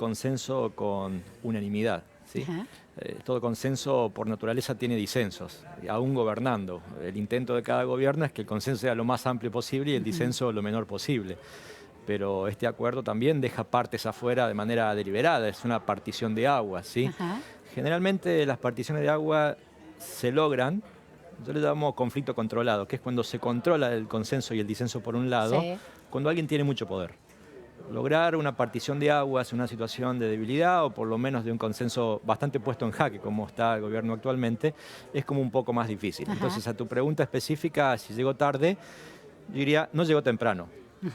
consenso con unanimidad, ¿sí? Todo consenso por naturaleza tiene disensos, aún gobernando. El intento de cada gobierno es que el consenso sea lo más amplio posible y el disenso lo menor posible. Pero este acuerdo también deja partes afuera de manera deliberada, es una partición de agua, ¿sí? Generalmente las particiones de agua se logran, yo le llamo conflicto controlado, que es cuando se controla el consenso y el disenso por un lado, cuando alguien tiene mucho poder. Lograr una partición de aguas en una situación de debilidad o por lo menos de un consenso bastante puesto en jaque, como está el gobierno actualmente, es como un poco más difícil. Entonces, a tu pregunta específica, si llegó tarde, yo diría, no llegó temprano.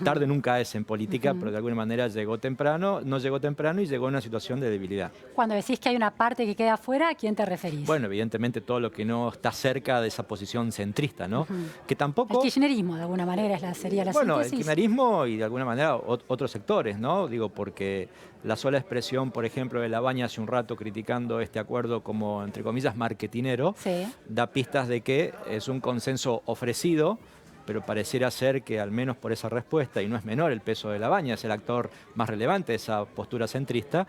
Tarde nunca es en política, pero de alguna manera llegó temprano, no llegó temprano y llegó en una situación de debilidad. Cuando decís que hay una parte que queda afuera, ¿a quién te referís? Bueno, evidentemente todo lo que no está cerca de esa posición centrista, ¿no? Que tampoco... El kirchnerismo, de alguna manera, sería la Bueno, síntesis. el kirchnerismo y de alguna manera otros sectores, ¿no? Digo, porque la sola expresión, por ejemplo, de Labaña hace un rato criticando este acuerdo como, entre comillas, marketinero, da pistas de que es un consenso ofrecido, pero pareciera ser que al menos por esa respuesta, y no es menor el peso de Labaña, es el actor más relevante de esa postura centrista,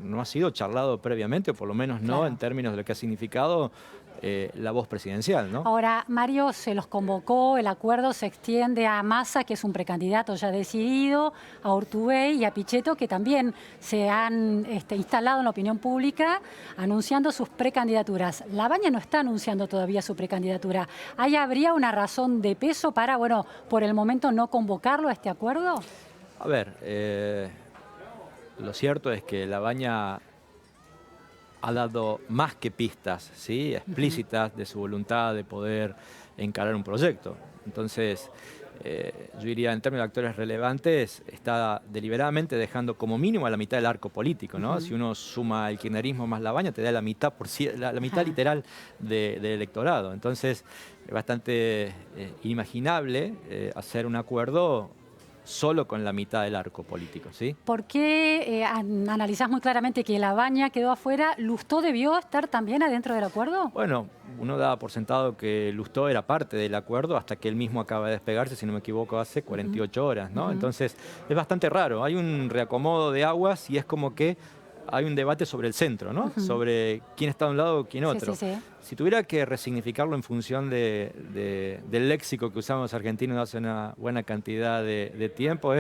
no ha sido charlado previamente, o por lo menos no en términos de lo que ha significado la voz presidencial, ¿no? Ahora, Mario, se los convocó, el acuerdo se extiende a Massa, que es un precandidato ya decidido, a Urtubey y a Pichetto, que también se han instalado en la opinión pública anunciando sus precandidaturas. Labaña no está anunciando todavía su precandidatura. ¿Ahí habría una razón de peso para, bueno, por el momento no convocarlo a este acuerdo? A ver, lo cierto es que Labaña ha dado más que pistas, ¿sí? Explícitas de su voluntad de poder encarar un proyecto. Entonces, yo diría, en términos de actores relevantes, está deliberadamente dejando como mínimo a la mitad del arco político, ¿no? Si uno suma el kirchnerismo más Labaña, te da la mitad, la mitad literal del electorado. Entonces, es bastante inimaginable hacer un acuerdo solo con la mitad del arco político, ¿sí? ¿Por qué analizás muy claramente que Labaña quedó afuera? ¿Lustó debió estar también adentro del acuerdo? Bueno, uno daba por sentado que Lustó era parte del acuerdo hasta que él mismo acaba de despegarse, si no me equivoco, hace 48 horas, ¿no? Entonces, es bastante raro. Hay un reacomodo de aguas y es como que hay un debate sobre el centro, ¿no? Sobre quién está de un lado o quién otro. Si tuviera que resignificarlo en función del léxico que usamos los argentinos hace una buena cantidad de tiempo,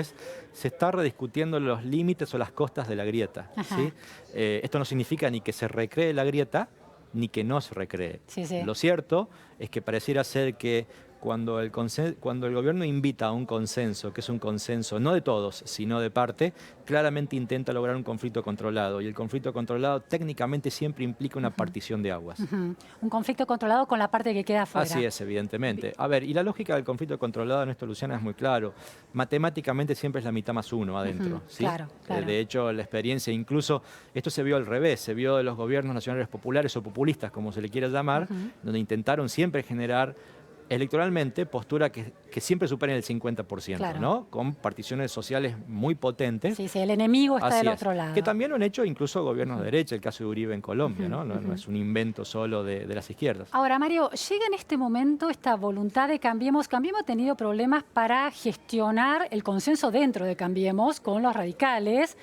se está rediscutiendo los límites o las costas de la grieta, ¿sí? Esto no significa ni que se recree la grieta, ni que no se recree. Lo cierto es que pareciera ser que cuando el gobierno invita a un consenso, que es un consenso no de todos, sino de parte, claramente intenta lograr un conflicto controlado. Y el conflicto controlado técnicamente siempre implica una partición de aguas. Un conflicto controlado con la parte que queda afuera. Así es, evidentemente. A ver, y la lógica del conflicto controlado en esto, Luciana, es muy claro. Matemáticamente siempre es la mitad más uno adentro. ¿sí? Claro. De hecho, la experiencia, incluso, esto se vio al revés, se vio de los gobiernos nacionales populares o populistas, como se le quiera llamar, donde intentaron siempre generar electoralmente postura que siempre superen el 50%, ¿no? Con particiones sociales muy potentes. Sí, el enemigo está del otro lado. Que también lo han hecho incluso gobiernos de derecha, el caso de Uribe en Colombia, ¿no? No es un invento solo de las izquierdas. Ahora, Mario, llega en este momento esta voluntad de Cambiemos. Cambiemos ha tenido problemas para gestionar el consenso dentro de Cambiemos con los radicales.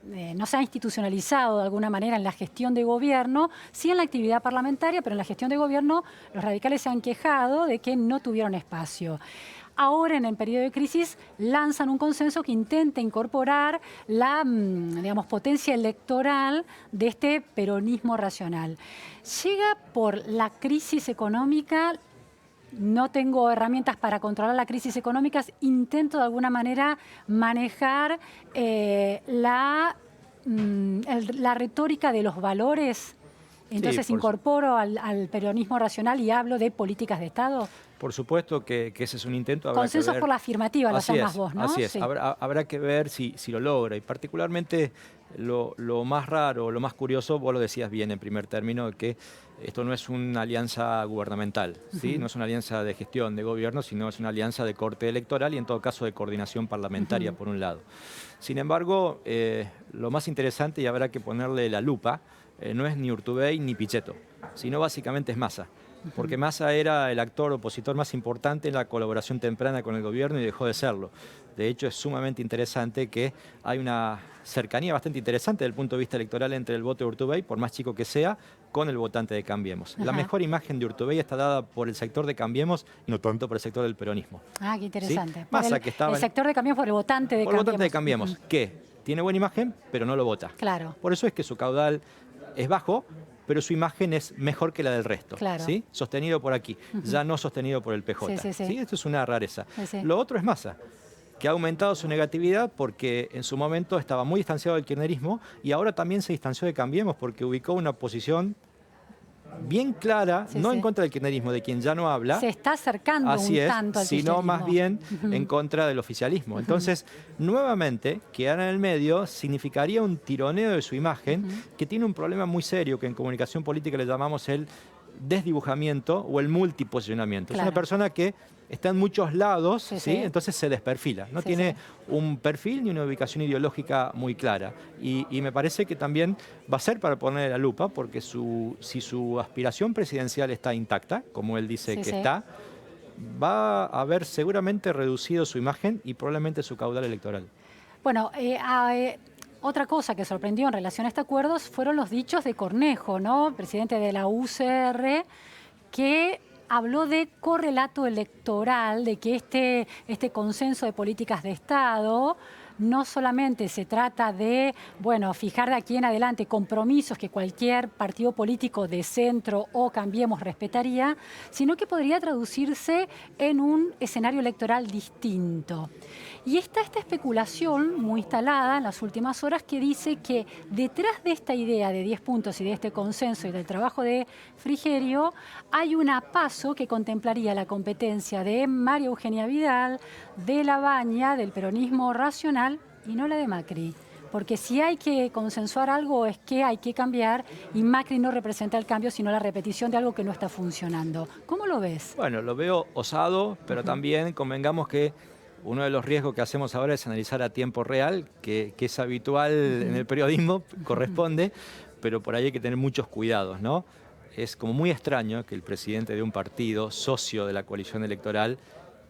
No se ha institucionalizado de alguna manera en la gestión de gobierno, sí en la actividad parlamentaria, pero en la gestión de gobierno los radicales se han quejado de que no tuvieron espacio. Ahora, en el periodo de crisis, lanzan un consenso que intenta incorporar la, digamos, potencia electoral de este peronismo racional. Llega por la crisis económica. No tengo herramientas para controlar la crisis económica, intento de alguna manera manejar la retórica de los valores. Entonces incorporo al peronismo racional y hablo de políticas de Estado. Por supuesto que ese es un intento. Consensos por la afirmativa, lo llamás vos, ¿no? Así es, habrá que ver si lo logra. Y particularmente lo más raro, lo más curioso, vos lo decías bien en primer término, que esto no es una alianza gubernamental, ¿sí? No es una alianza de gestión de gobierno, sino es una alianza de corte electoral y en todo caso de coordinación parlamentaria, por un lado. Sin embargo, lo más interesante, y habrá que ponerle la lupa, no es ni Urtubey ni Pichetto, sino básicamente es Massa. porque Massa era el actor opositor más importante en la colaboración temprana con el gobierno y dejó de serlo. De hecho, es sumamente interesante que hay una cercanía bastante interesante desde el punto de vista electoral entre el voto de Urtubey, por más chico que sea, con el votante de Cambiemos. La mejor imagen de Urtubey está dada por el sector de Cambiemos y no tanto por el sector del peronismo. Ah, qué interesante. ¿Sí? Massa, que estaba el sector de Cambiemos por el votante de Cambiemos. Por el votante de Cambiemos, que tiene buena imagen, pero no lo vota. Claro. Por eso es que su caudal es bajo, pero su imagen es mejor que la del resto. Claro. ¿Sí? Sostenido por aquí, ya no sostenido por el PJ. ¿Sí? Esto es una rareza. Lo otro es Massa, que ha aumentado su negatividad porque en su momento estaba muy distanciado del kirchnerismo y ahora también se distanció de Cambiemos porque ubicó una posición bien clara, en contra del kirchnerismo, de quien ya no habla. Se está acercando así un tanto al kirchnerismo. Sino más bien en contra del oficialismo. Entonces, nuevamente, quedar en el medio significaría un tironeo de su imagen que tiene un problema muy serio que en comunicación política le llamamos el desdibujamiento o el multiposicionamiento. Claro. Es una persona que está en muchos lados, ¿sí? Entonces se desperfila. No tiene un perfil ni una ubicación ideológica muy clara. Y me parece que también va a ser para ponerle la lupa, porque si su aspiración presidencial está intacta, como él dice que está, va a haber seguramente reducido su imagen y probablemente su caudal electoral. Bueno, otra cosa que sorprendió en relación a este acuerdo fueron los dichos de Cornejo, ¿no? Presidente de la UCR, que habló de correlato electoral, de que este consenso de políticas de Estado no solamente se trata de, bueno, fijar de aquí en adelante compromisos que cualquier partido político de centro o Cambiemos respetaría, sino que podría traducirse en un escenario electoral distinto. Y está esta especulación muy instalada en las últimas horas que dice que detrás de esta idea de 10 puntos y de este consenso y del trabajo de Frigerio, hay una PASO que contemplaría la competencia de María Eugenia Vidal, de Labaña, del peronismo racional y no la de Macri. Porque si hay que consensuar algo es que hay que cambiar y Macri no representa el cambio, sino la repetición de algo que no está funcionando. ¿Cómo lo ves? Bueno, lo veo osado, pero también convengamos que uno de los riesgos que hacemos ahora es analizar a tiempo real, que es habitual en el periodismo, corresponde, pero por ahí hay que tener muchos cuidados, ¿no? Es como muy extraño que el presidente de un partido, socio de la coalición electoral,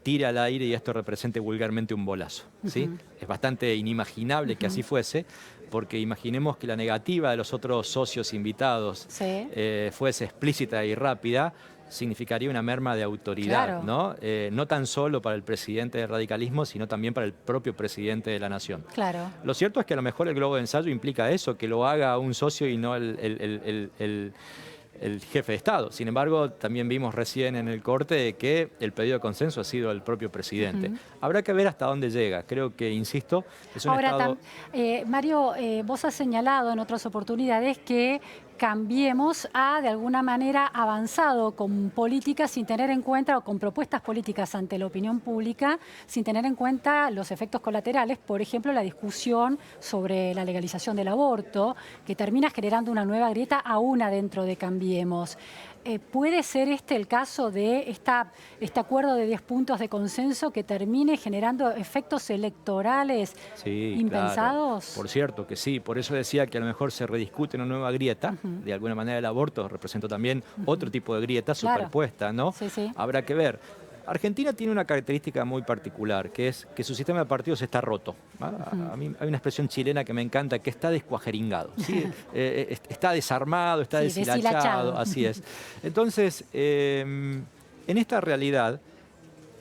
tire al aire y esto represente vulgarmente un bolazo, ¿sí? Es bastante inimaginable que así fuese, porque imaginemos que la negativa de los otros socios invitados fuese explícita y rápida, significaría una merma de autoridad, ¿no? No tan solo para el presidente del radicalismo, sino también para el propio presidente de la nación. Claro. Lo cierto es que a lo mejor el globo de ensayo implica eso, que lo haga un socio y no el jefe de Estado. Sin embargo, también vimos recién en el corte que el pedido de consenso ha sido el propio presidente. Habrá que ver hasta dónde llega. Creo que, insisto, es un Estado... Mario, vos has señalado en otras oportunidades que Cambiemos ha, de alguna manera, avanzado con políticas sin tener en cuenta, o con propuestas políticas ante la opinión pública, sin tener en cuenta los efectos colaterales, por ejemplo, la discusión sobre la legalización del aborto, que termina generando una nueva grieta aún adentro de Cambiemos. ¿Puede ser este el caso de este acuerdo de 10 puntos de consenso que termine generando efectos electorales impensados? Claro. Por cierto que sí, por eso decía que a lo mejor se rediscute una nueva grieta. De alguna manera el aborto representa también otro tipo de grieta superpuesta, ¿no? Habrá que ver. Argentina tiene una característica muy particular, que es que su sistema de partidos está roto. A mí hay una expresión chilena que me encanta, que está descuajeringado, ¿sí? Está desarmado, está deshilachado, así es. Entonces, en esta realidad,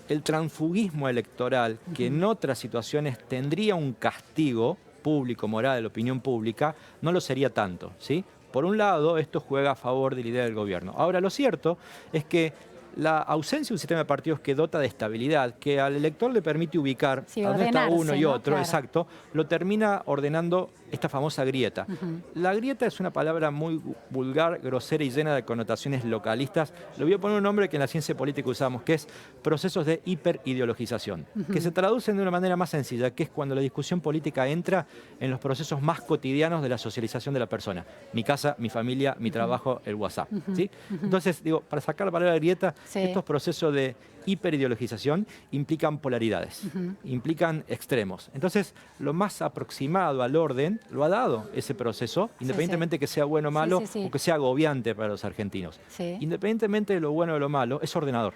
el transfugismo electoral, que en otras situaciones tendría un castigo público, moral, de la opinión pública, no lo sería tanto, ¿sí? Por un lado, esto juega a favor de la idea del gobierno. Ahora, lo cierto es que la ausencia de un sistema de partidos que dota de estabilidad, que al elector le permite ubicar a dónde está uno y otro, exacto, lo termina ordenando esta famosa grieta. La grieta es una palabra muy vulgar, grosera y llena de connotaciones localistas. Le voy a poner un nombre que en la ciencia política usamos, que es procesos de hiperideologización, que se traducen de una manera más sencilla, que es cuando la discusión política entra en los procesos más cotidianos de la socialización de la persona. Mi casa, mi familia, mi trabajo, el WhatsApp. ¿Sí? Entonces, digo, para sacar la palabra grieta, Sí. Estos procesos de hiperideologización implican polaridades, implican extremos. Entonces, lo más aproximado al orden lo ha dado ese proceso, independientemente que sea bueno o malo o que sea agobiante para los argentinos. Independientemente de lo bueno o de lo malo, es ordenador.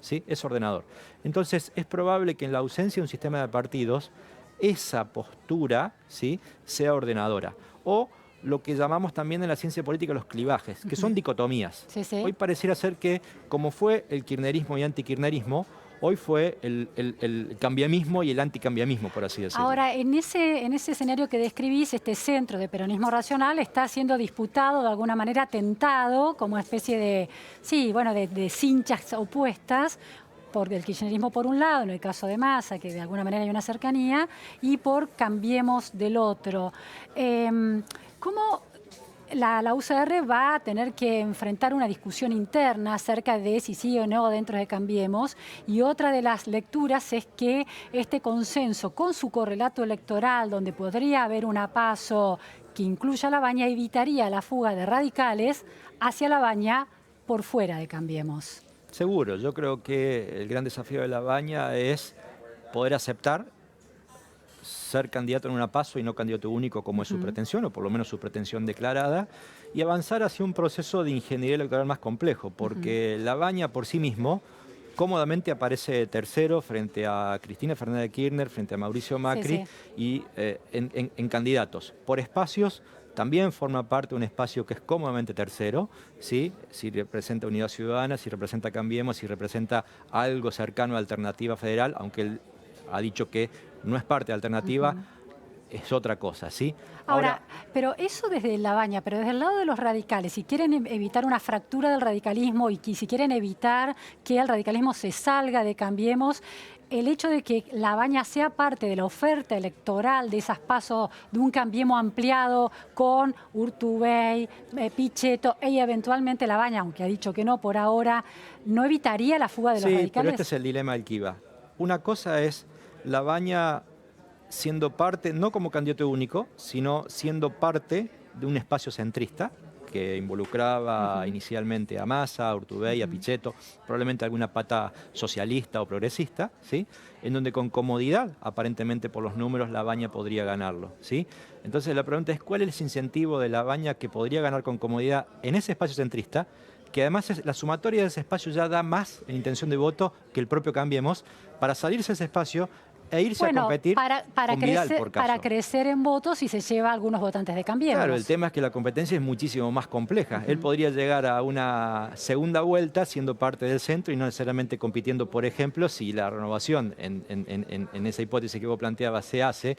¿Sí? Es ordenador. Entonces, es probable que en la ausencia de un sistema de partidos, esa postura, ¿sí?, sea ordenadora. O lo que llamamos también en la ciencia política los clivajes, que son dicotomías. Hoy pareciera ser que, como fue el kirchnerismo y antikirchnerismo, hoy fue el cambiamismo y el anticambiamismo, por así decirlo. Ahora, en ese escenario que describís, este centro de peronismo racional está siendo disputado, de alguna manera tentado, como una especie de, de cinchas opuestas, por el kirchnerismo por un lado, en el caso de Massa, que de alguna manera hay una cercanía, y por Cambiemos del otro. ¿Cómo la UCR va a tener que enfrentar una discusión interna acerca de si sí o no dentro de Cambiemos? Y otra de las lecturas es que este consenso con su correlato electoral, donde podría haber una PASO que incluya la Baña, evitaría la fuga de radicales hacia la Baña por fuera de Cambiemos. Seguro, yo creo que el gran desafío de la Baña es poder aceptar ser candidato en una PASO y no candidato único como es su pretensión, o por lo menos su pretensión declarada, y avanzar hacia un proceso de ingeniería electoral más complejo, porque la Baña por sí mismo cómodamente aparece tercero frente a Cristina Fernández de Kirchner, frente a Mauricio Macri, y en candidatos. Por espacios también forma parte de un espacio que es cómodamente tercero, ¿sí? Si representa Unidad Ciudadana, si representa Cambiemos, si representa algo cercano a Alternativa Federal, aunque él ha dicho que no es parte de Alternativa, es otra cosa, ¿sí? Ahora, pero eso desde la Baña, pero desde el lado de los radicales, si quieren evitar una fractura del radicalismo y si quieren evitar que el radicalismo se salga de Cambiemos, el hecho de que la Baña sea parte de la oferta electoral de esas PASO, de un Cambiemos ampliado con Urtubey, Pichetto y eventualmente la Baña, aunque ha dicho que no por ahora, ¿no evitaría la fuga de los radicales? Sí, pero este es el dilema del Kiva. Una cosa es la Baña siendo parte, no como candidato único, sino siendo parte de un espacio centrista que involucraba inicialmente a Massa, a Urtubey, a Pichetto, probablemente alguna pata socialista o progresista, ¿sí? En donde con comodidad, aparentemente por los números, la Baña podría ganarlo, ¿sí? Entonces la pregunta es, ¿cuál es el incentivo de la Baña que podría ganar con comodidad en ese espacio centrista? Que además la sumatoria de ese espacio ya da más en intención de voto que el propio Cambiemos, para salirse de ese espacio e irse a competir con Vidal, por caso. Para crecer en votos y se lleva a algunos votantes de Cambiemos. Claro, el tema es que la competencia es muchísimo más compleja. Él podría llegar a una segunda vuelta siendo parte del centro y no necesariamente compitiendo, por ejemplo, si la renovación en esa hipótesis que vos planteabas se hace,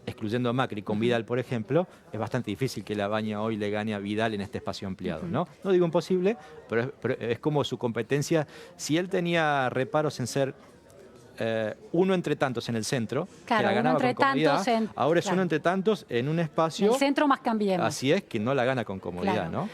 excluyendo a Macri con Vidal, por ejemplo, es bastante difícil que la Baña hoy le gane a Vidal en este espacio ampliado, ¿no? No digo imposible, pero es como su competencia. Si él tenía reparos en ser uno entre tantos en el centro, que la ganaba con comodidad, ahora es uno entre tantos en un espacio... El centro más Cambiemos. Así es, que no la gana con comodidad, ¿no?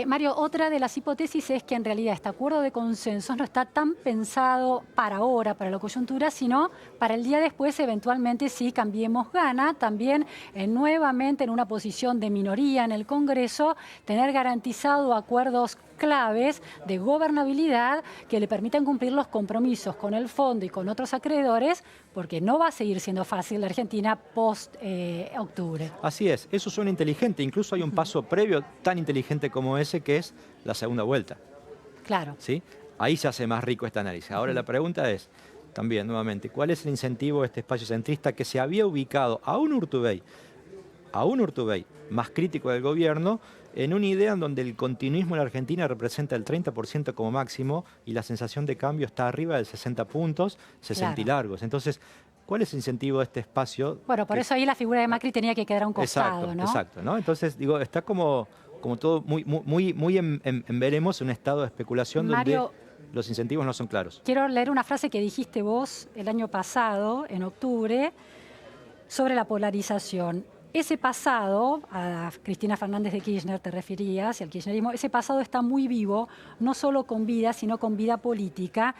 Mario, otra de las hipótesis es que en realidad este acuerdo de consenso no está tan pensado para ahora, para la coyuntura, sino para el día después, eventualmente, si Cambiemos gana, también nuevamente en una posición de minoría en el Congreso, tener garantizado acuerdos claves de gobernabilidad que le permitan cumplir los compromisos con el fondo y con otros acreedores, porque no va a seguir siendo fácil la Argentina post-octubre. Así es, eso suena inteligente. Incluso hay un paso previo tan inteligente como ese, que es la segunda vuelta. Claro. ¿Sí? Ahí se hace más rico este análisis. Ahora la pregunta es, también nuevamente, ¿cuál es el incentivo de este espacio centrista que se había ubicado a un Urtubey más crítico del gobierno, en una idea en donde el continuismo en la Argentina representa el 30% como máximo y la sensación de cambio está arriba de 60 puntos, 60 y largos? Entonces, ¿cuál es el incentivo de este espacio? Bueno, por eso ahí la figura de Macri tenía que quedar a un costado, ¿no? Exacto, ¿no? Entonces, digo, está como todo muy en veremos, un estado de especulación, Mario, donde los incentivos no son claros. Quiero leer una frase que dijiste vos el año pasado, en octubre, sobre la polarización. Ese pasado, a Cristina Fernández de Kirchner te referías, y al kirchnerismo, ese pasado está muy vivo, no solo con vida, sino con vida política.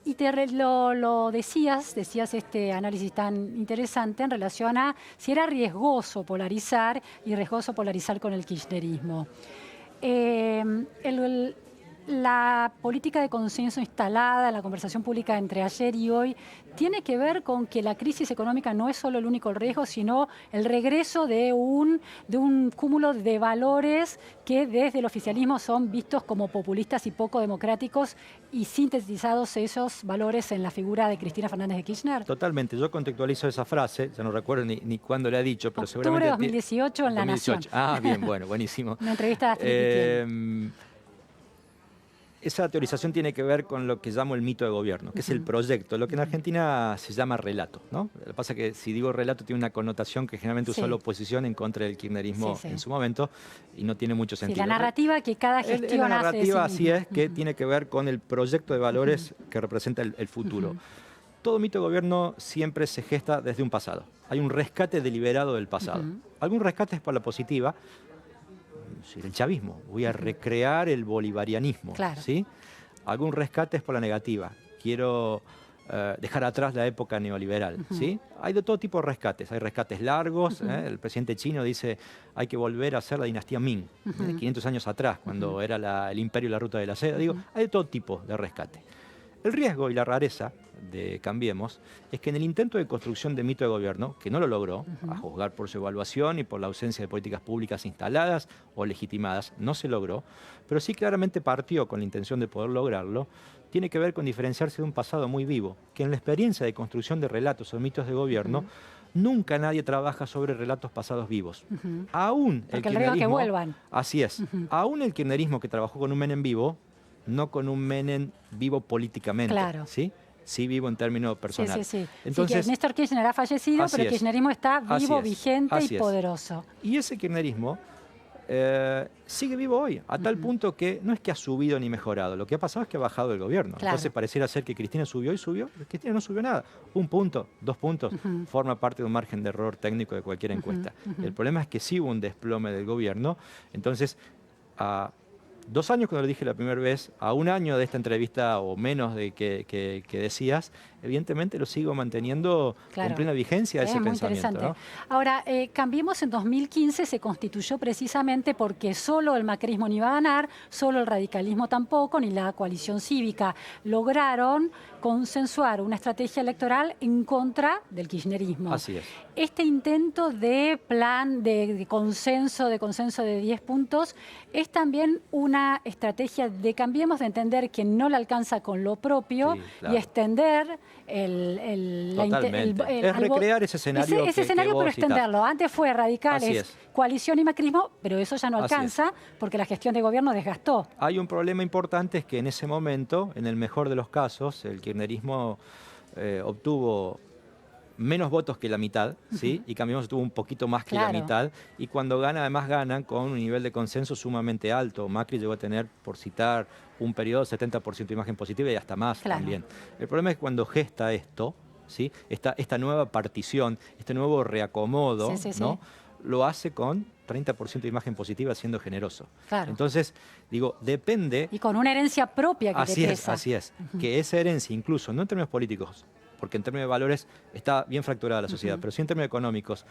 Y lo decías este análisis tan interesante en relación a si era riesgoso polarizar y riesgoso polarizar con el kirchnerismo. La política de consenso instalada, la conversación pública entre ayer y hoy, tiene que ver con que la crisis económica no es solo el único riesgo, sino el regreso de un cúmulo de valores que desde el oficialismo son vistos como populistas y poco democráticos, y sintetizados esos valores en la figura de Cristina Fernández de Kirchner. Totalmente. Yo contextualizo esa frase, ya no recuerdo ni cuándo la he dicho, pero Octubre seguramente... de 2018 en La 2018. Nación. Ah, bien, bueno, buenísimo. Una entrevista a Felipe Tiel. Esa teorización tiene que ver con lo que llamo el mito de gobierno, que es el proyecto, lo que en Argentina se llama relato, ¿no? Lo que pasa es que si digo relato tiene una connotación que generalmente usó la oposición en contra del kirchnerismo en su momento y no tiene mucho sentido. Sí, la narrativa que cada gestión la narrativa hace de sí así es, que tiene que ver con el proyecto de valores que representa el futuro. Todo mito de gobierno siempre se gesta desde un pasado. Hay un rescate deliberado del pasado. Algún rescate es por la positiva, el chavismo, voy a recrear el bolivarianismo, claro. ¿sí? Algún rescate es por la negativa, quiero dejar atrás la época neoliberal, ¿sí? Hay de todo tipo de rescates, hay rescates largos, el presidente chino dice hay que volver a hacer la dinastía Ming, 500 años atrás, cuando era el imperio y la ruta de la seda, digo, hay de todo tipo de rescate. El riesgo y la rareza de Cambiemos es que en el intento de construcción de mito de gobierno, que no lo logró, a juzgar por su evaluación y por la ausencia de políticas públicas instaladas o legitimadas, no se logró, pero sí claramente partió con la intención de poder lograrlo, tiene que ver con diferenciarse de un pasado muy vivo, que en la experiencia de construcción de relatos o mitos de gobierno, nunca nadie trabaja sobre relatos pasados vivos. Aún el kirchnerismo, que vuelvan. Así es, aún el kirchnerismo que trabajó con un Menem vivo, no con un Menem vivo políticamente, claro. ¿sí? Sí vivo en términos personales. Sí. Entonces, que Néstor Kirchner ha fallecido, pero el kirchnerismo está vivo, vigente y poderoso. Y ese kirchnerismo sigue vivo hoy, a tal punto que no es que ha subido ni mejorado, lo que ha pasado es que ha bajado el gobierno. Claro. Entonces pareciera ser que Cristina subió y subió, Cristina no subió nada. 1 punto, 2 puntos, forma parte de un margen de error técnico de cualquier encuesta. El problema es que sí hubo un desplome del gobierno, entonces... 2 años cuando lo dije la primera vez, a 1 año de esta entrevista o menos de que decías, evidentemente lo sigo manteniendo con plena vigencia ese pensamiento, ¿no? Ahora, Cambiemos en 2015 se constituyó precisamente porque solo el macrismo no iba a ganar, solo el radicalismo tampoco, ni la coalición cívica lograron consensuar una estrategia electoral en contra del kirchnerismo. Así es. Este intento de plan de consenso de 10 puntos es también una estrategia de Cambiemos, de entender que no le alcanza con lo propio y extender es recrear ese escenario. Ese escenario, pero extenderlo. Antes fue radicales, coalición y macrismo, pero eso ya no alcanza porque la gestión de gobierno desgastó. Hay un problema importante, es que en ese momento, en el mejor de los casos, el kirchnerismo obtuvo menos votos que la mitad, ¿sí? Y Cambiemos tuvo un poquito más que la mitad, y cuando gana, además ganan con un nivel de consenso sumamente alto. Macri llegó a tener, por citar, un periodo de 70% de imagen positiva y hasta más también. El problema es que cuando gesta esto, ¿sí? Esta nueva partición, este nuevo reacomodo, ¿no? Lo hace con 30% de imagen positiva siendo generoso. Entonces, digo, depende... Y con una herencia propia que te pesa. Así es. Que esa herencia, incluso, no en términos políticos, porque en términos de valores está bien fracturada la sociedad, pero sí en términos económicos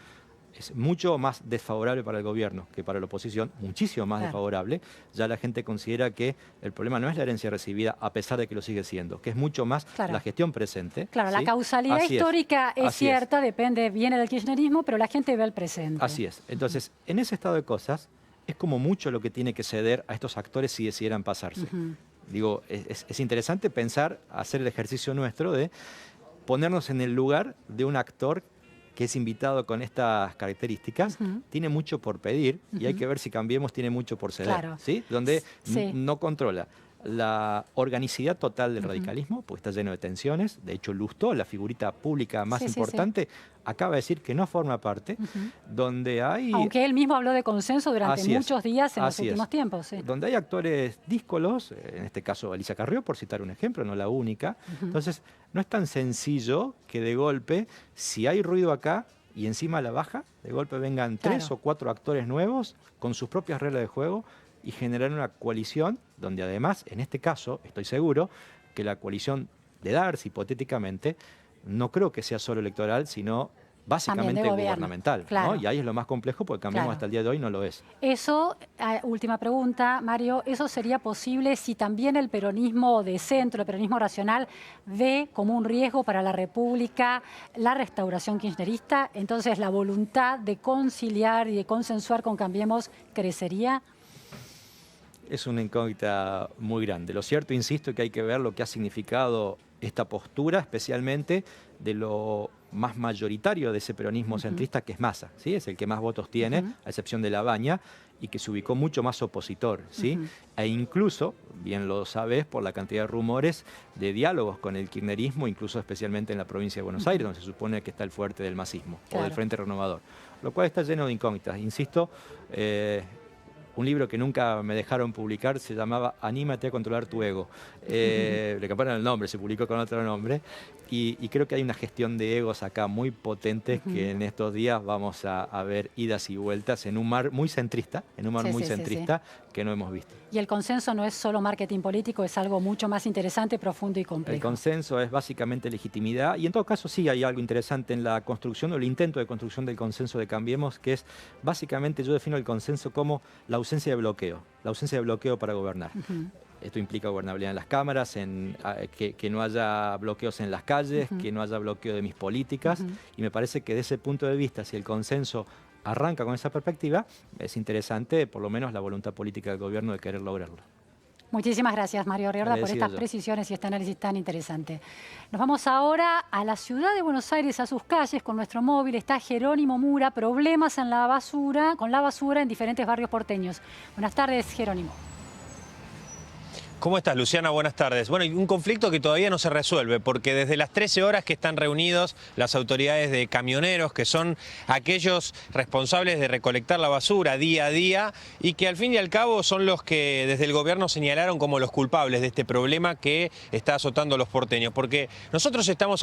es mucho más desfavorable para el gobierno que para la oposición, muchísimo más desfavorable. Ya la gente considera que el problema no es la herencia recibida, a pesar de que lo sigue siendo, que es mucho más la gestión presente. Claro, ¿sí? La causalidad histórica es cierta, depende, viene del kirchnerismo, pero la gente ve el presente. Así es. Entonces, en ese estado de cosas, es como mucho lo que tiene que ceder a estos actores si decidieran pasarse. Digo, es interesante pensar, hacer el ejercicio nuestro de ponernos en el lugar de un actor que es invitado con estas características, tiene mucho por pedir y hay que ver si Cambiemos tiene mucho por ceder, ¿sí? Donde no controla la organicidad total del radicalismo, porque está lleno de tensiones. De hecho, Lustó, la figurita pública más importante, acaba de decir que no forma parte, donde hay... Aunque él mismo habló de consenso durante muchos días en los últimos tiempos. Donde hay actores díscolos, en este caso Elisa Carrió, por citar un ejemplo, no la única. Entonces, no es tan sencillo que de golpe, si hay ruido acá y encima a la baja, de golpe vengan 3 o 4 actores nuevos con sus propias reglas de juego y generar una coalición donde además, en este caso, estoy seguro que la coalición de Darcy, hipotéticamente, no creo que sea solo electoral, sino básicamente gubernamental, claro. ¿no? Y ahí es lo más complejo porque Cambiemos hasta el día de hoy no lo es. Eso, última pregunta, Mario, ¿eso sería posible si también el peronismo de centro, el peronismo racional, ve como un riesgo para la República la restauración kirchnerista? Entonces, ¿la voluntad de conciliar y de consensuar con Cambiemos crecería? Es una incógnita muy grande. Lo cierto, insisto, que hay que ver lo que ha significado esta postura, especialmente de lo más mayoritario de ese peronismo centrista, que es Massa, ¿sí? Es el que más votos tiene, a excepción de La Baña, y que se ubicó mucho más opositor, ¿sí? E incluso, bien lo sabes, por la cantidad de rumores de diálogos con el kirchnerismo, incluso especialmente en la provincia de Buenos Aires, donde se supone que está el fuerte del masismo, o del Frente Renovador, lo cual está lleno de incógnitas. Insisto, un libro que nunca me dejaron publicar se llamaba Anímate a controlar tu ego. Le cambiaron el nombre, se publicó con otro nombre. Y creo que hay una gestión de egos acá muy potentes que en estos días vamos a ver idas y vueltas en un mar muy centrista, que no hemos visto. Y el consenso no es solo marketing político, es algo mucho más interesante, profundo y complejo. El consenso es básicamente legitimidad y en todo caso sí hay algo interesante en la construcción o el intento de construcción del consenso de Cambiemos, que es básicamente, yo defino el consenso como la ausencia de bloqueo para gobernar. Esto implica gobernabilidad en las cámaras, que no haya bloqueos en las calles, que no haya bloqueo de mis políticas. Y me parece que desde ese punto de vista, si el consenso arranca con esa perspectiva, es interesante por lo menos la voluntad política del gobierno de querer lograrlo. Muchísimas gracias, Mario Riorda, por estas precisiones y este análisis tan interesante. Nos vamos ahora a la ciudad de Buenos Aires, a sus calles, con nuestro móvil. Está Jerónimo Mura, problemas con la basura en diferentes barrios porteños. Buenas tardes, Jerónimo. ¿Cómo estás, Luciana? Buenas tardes. Bueno, y un conflicto que todavía no se resuelve, porque desde las 13 horas que están reunidos las autoridades de camioneros, que son aquellos responsables de recolectar la basura día a día, y que al fin y al cabo son los que desde el gobierno señalaron como los culpables de este problema que está azotando a los porteños. Porque nosotros estamos ahora